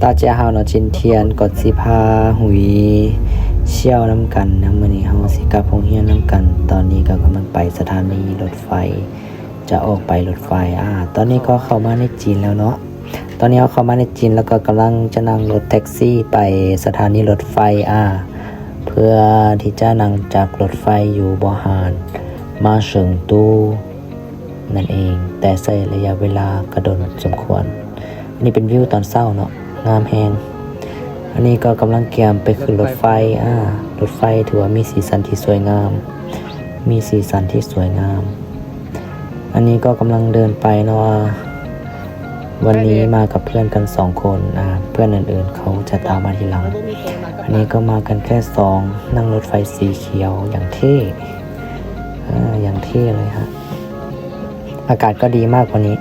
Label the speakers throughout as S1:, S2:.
S1: 大家好เนาะ今天ก็สิพาหุยเชี่ยวน้ำกันนะมื้อนี้เฮาสิกลับโรงเรียนน้ำกันตอนนี้ก็กำลังไปสถานีรถไฟจะออกไปรถไฟตอนนี้ก็เข้ามาในจีนแล้วเนาะตอนนี้เราเข้ามาในจีนแล้วก็กำลังจะนั่งรถแท็กซี่ไปสถานีรถไฟเพื่อที่จะนั่งจากรถไฟอยู่บ่อหานมาเฉิงตูนั่นเองแต่ใช้ระยะเวลากระโดดสมควรอันนี้เป็นวิวตอนเช้าเนาะงามแฮงอันนี้ก็กำลังเตรียมไปขึ้นรถไฟรถไฟถือว่ามีสีสันที่สวยงามอันนี้ก็กำลังเดินไปเนาะวันนี้มากับเพื่อนกัน2คนเพื่อนอื่นๆเขาจะตามมาทีหลังอันนี้ก็มากันแค่2นั่งรถไฟสีเขียวอย่างเท่อย่างเท่เลยฮะอากาศก็ดีมากวันนี้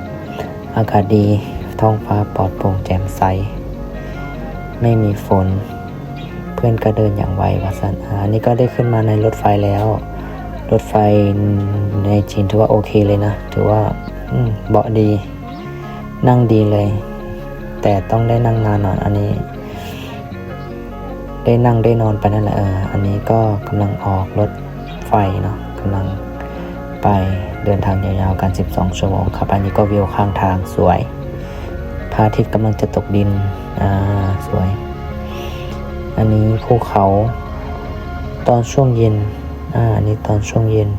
S1: อากาศดีท้องฟ้าปลอดโปร่งแจ่มใสไม่มีฝนเพื่อนก็เดินอย่างไวว่าซั่นอันนี้ก็ได้ขึ้นมาในรถไฟแล้วรถไฟในจีนถือว่าโอเคเลยนะถือว่าเบาะดีนั่งดีเลยแต่ต้องได้นั่งนานหน่อยอันนี้ได้นั่งได้นอนไปนั่นแหละอันนี้ก็กำลังออกรถไฟเนาะกำลังไปเดินทางยาวๆกัน12ชั่วโมงครับอันนี้ก็วิวข้างทางสวยพระอาทิตย์กำลังจะตกดินสวยอันนี้ภูเขาตอนช่วงเย็นอันนี้ตอนช่วงเย็น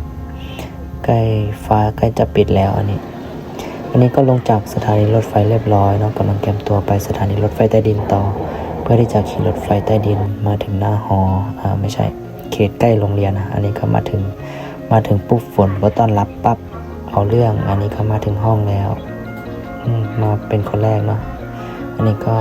S1: ใกล้ฟ้าใกล้จะปิดแล้วอันนี้ก็ลงจากสถานีรถไฟเรียบร้อยเนาะกำลังเตรียมตัวไปสถานีรถไฟใต้ดินต่อเพื่อที่จะขี่รถไฟใต้ดินมาถึงหน้าหอไม่ใช่เขตใกล้โรงเรียนอันนี้ก็มาถึงปุ๊บฝนก็ต้อนรับปั๊บเอาเรื่องอันนี้ก็มาถึงห้องแล้วมาเป็นคนแรกเนาะอันนี้ก็